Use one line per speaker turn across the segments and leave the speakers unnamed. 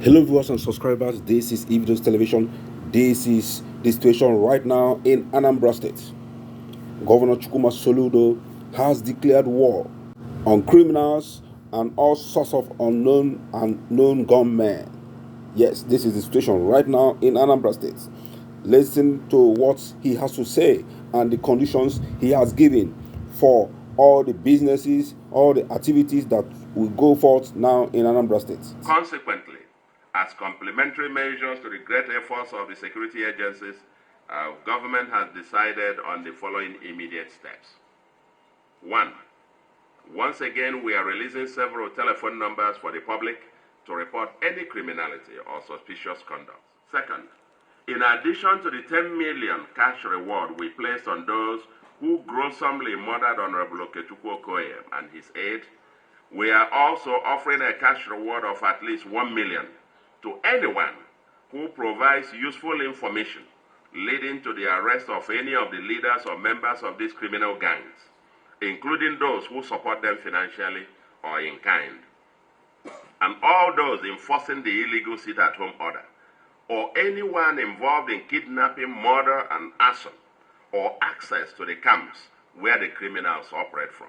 Hello viewers and subscribers, this is Evidos Television. This is the situation right now in Anambra State. Governor Chukwuma Soludo has declared war on criminals and all sorts of unknown and known gunmen. Yes, this is the situation right now in Anambra State. Listen to what he has to say and the conditions he has given for all the businesses, all the activities that will go forth now in Anambra State.
Consequently, as complementary measures to the great efforts of the security agencies, our government has decided on the following immediate steps. 1. Once again, we are releasing several telephone numbers for the public to report any criminality or suspicious conduct. Second, in addition to the 10 million cash reward we placed on those who gruesomely murdered Honorable Chukwuma and his aide, we are also offering a cash reward of at least 1 million to anyone who provides useful information leading to the arrest of any of the leaders or members of these criminal gangs, including those who support them financially or in kind, and all those enforcing the illegal sit-at-home order, or anyone involved in kidnapping, murder, and arson, or access to the camps where the criminals operate from.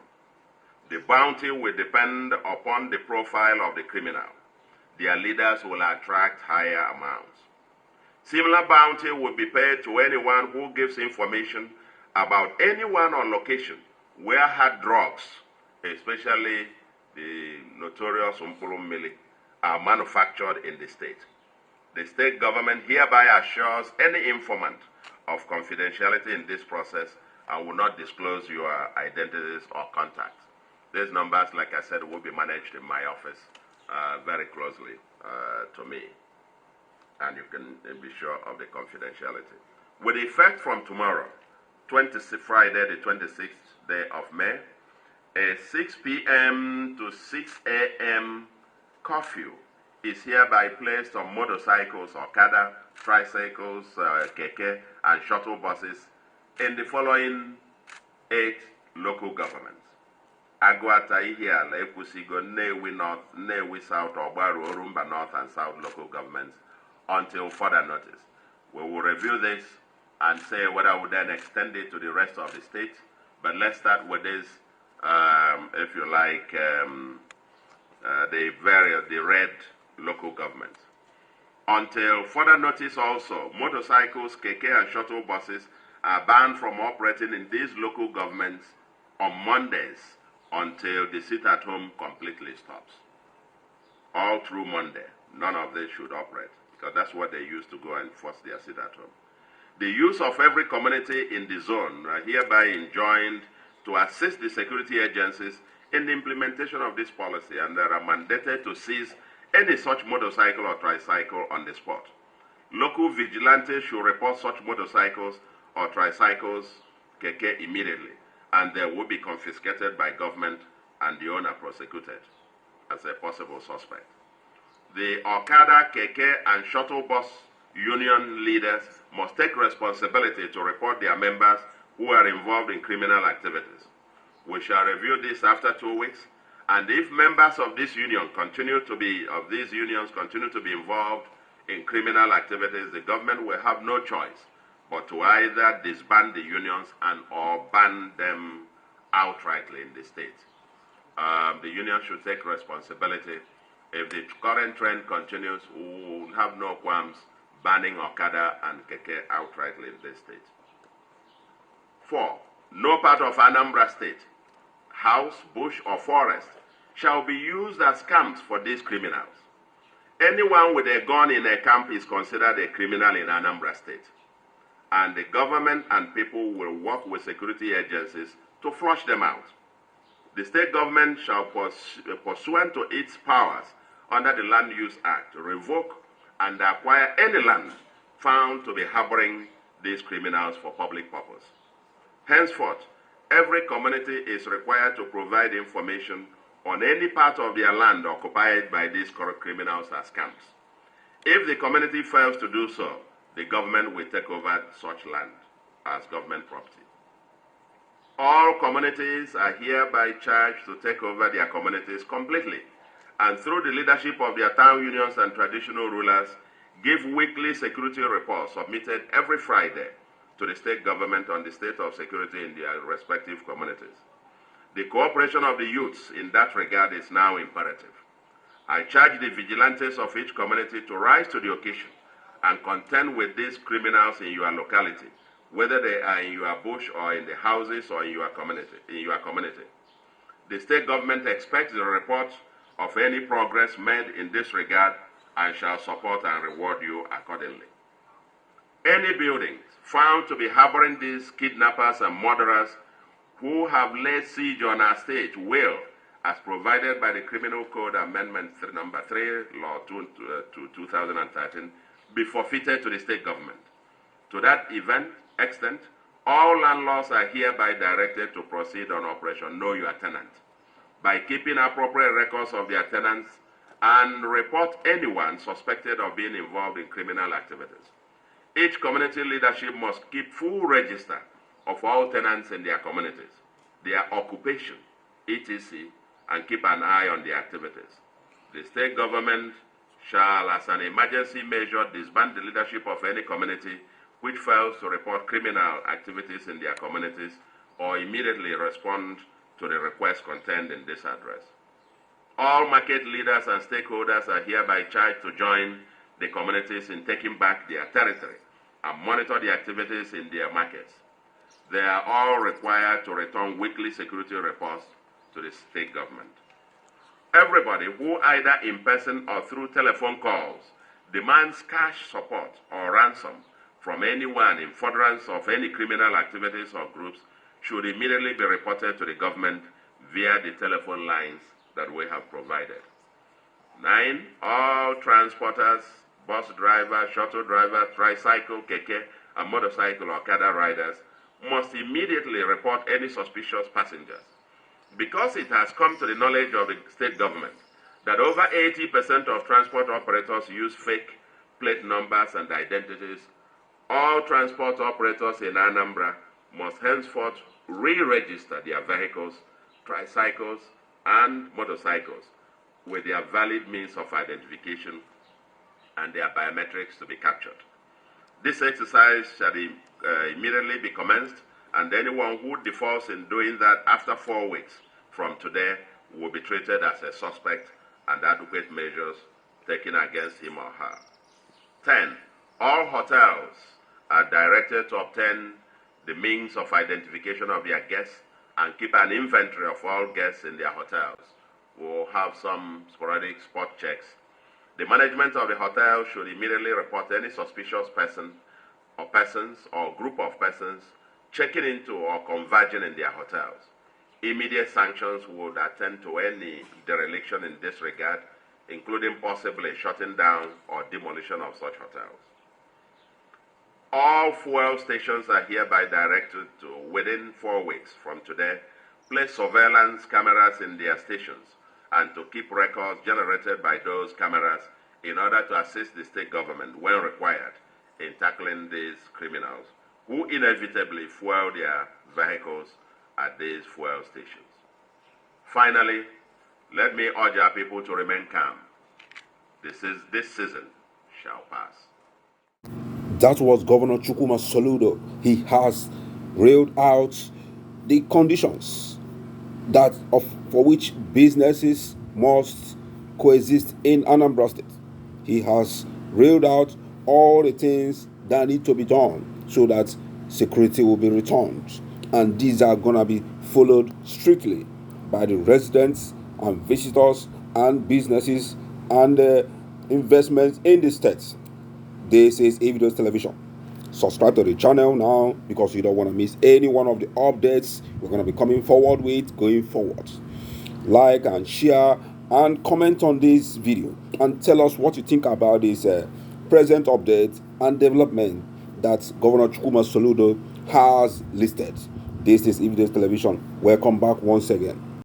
The bounty will depend upon the profile of the criminal. Their leaders will attract higher amounts. Similar bounty will be paid to anyone who gives information about anyone on location where hard drugs, especially the notorious Mili, are manufactured in the state. The state government hereby assures any informant of confidentiality in this process and will not disclose your identities or contacts. These numbers, like I said, will be managed in my office very closely to me, and you can be sure of the confidentiality. With effect from tomorrow, Friday, the 26th day of May, a 6 p.m. to 6 a.m. curfew is hereby placed on motorcycles, okada, tricycles, keke, and shuttle buses in the following 8 local governments: Aguata, Ihiala, Ekwusigo, Nnewi North, Nnewi South, Ogbaru, Orumba North and South local governments until further notice. We will review this and say whether we then extend it to the rest of the states. But let's start with this, if you like, the red local governments. Until further notice also, motorcycles, keke and shuttle buses are banned from operating in these local governments on Mondays until the sit-at-home completely stops. All through Monday, none of this should operate, because that's what they use to go and force their sit-at-home. The use of every community in the zone are hereby enjoined to assist the security agencies in the implementation of this policy, and they are mandated to seize any such motorcycle or tricycle on the spot. Local vigilantes should report such motorcycles or tricycles, keke, immediately, and they will be confiscated by government and the owner prosecuted as a possible suspect. The okada, keke, and shuttle bus union leaders must take responsibility to report their members who are involved in criminal activities. We shall review this after 2 weeks, and if members of this union continue to be involved in criminal activities, the government will have no choice but to either disband the unions and or ban them outrightly in the state. The union should take responsibility. If the current trend continues, we will have no qualms banning okada and keke outrightly in this state. 4. No part of Anambra State, house, bush, or forest shall be used as camps for these criminals. Anyone with a gun in a camp is considered a criminal in Anambra State, and the government and people will work with security agencies to flush them out. The state government shall, pursuant to its powers under the Land Use Act, revoke and acquire any land found to be harboring these criminals for public purpose. Henceforth, every community is required to provide information on any part of their land occupied by these criminals as camps. If the community fails to do so, the government will take over such land as government property. All communities are hereby charged to take over their communities completely and through the leadership of their town unions and traditional rulers, give weekly security reports submitted every Friday to the state government on the state of security in their respective communities. The cooperation of the youths in that regard is now imperative. I charge the vigilantes of each community to rise to the occasion and contend with these criminals in your locality, whether they are in your bush or in the houses or in your community. The state government expects the report of any progress made in this regard and shall support and reward you accordingly. Any buildings found to be harboring these kidnappers and murderers who have laid siege on our state will, as provided by the Criminal Code Amendment Number 3, Law 2013, be forfeited to the state government. To that extent, all landlords are hereby directed to proceed on Operation Know Your Tenant by keeping appropriate records of their tenants and report anyone suspected of being involved in criminal activities. Each community leadership must keep full register of all tenants in their communities, their occupation, etc., and keep an eye on their activities. The state government shall, as an emergency measure, disband the leadership of any community which fails to report criminal activities in their communities or immediately respond to the request contained in this address. All market leaders and stakeholders are hereby charged to join the communities in taking back their territory and monitor the activities in their markets. They are all required to return weekly security reports to the state government. Everybody who either in person or through telephone calls demands cash support or ransom from anyone in furtherance of any criminal activities or groups should immediately be reported to the government via the telephone lines that we have provided. 9. All transporters, bus drivers, shuttle drivers, tricycle, keke, and motorcycle or okada riders must immediately report any suspicious passengers. Because it has come to the knowledge of the state government that over 80% of transport operators use fake plate numbers and identities, all transport operators in Anambra must henceforth re-register their vehicles, tricycles, and motorcycles with their valid means of identification and their biometrics to be captured. This exercise shall immediately be commenced, and anyone who defaults in doing that after 4 weeks from today will be treated as a suspect and adequate measures taken against him or her. 10. All hotels are directed to obtain the means of identification of their guests and keep an inventory of all guests in their hotels. We'll have some sporadic spot checks. The management of the hotel should immediately report any suspicious person or persons or group of persons checking into or converging in their hotels. Immediate sanctions would attend to any dereliction in this regard, including possibly shutting down or demolition of such hotels. All fuel stations are hereby directed to, within 4 weeks from today, place surveillance cameras in their stations and to keep records generated by those cameras in order to assist the state government when required in tackling these criminals who inevitably fuel their vehicles at these fuel stations. Finally, let me urge our people to remain calm. This season shall pass.
That was Governor Chukwuma Soludo. He has railed out the conditions for which businesses must coexist in Anambra State. He has railed out all the things that need to be done so that security will be returned. And these are going to be followed strictly by the residents and visitors and businesses and investments in the state. This is Evidos Television. Subscribe to the channel now because you don't want to miss any one of the updates we're going to be coming forward with going forward. Like and share and comment on this video and tell us what you think about this present update and development that Governor Chukwuma Soludo has listed. This is Evidos Television. Welcome back once again.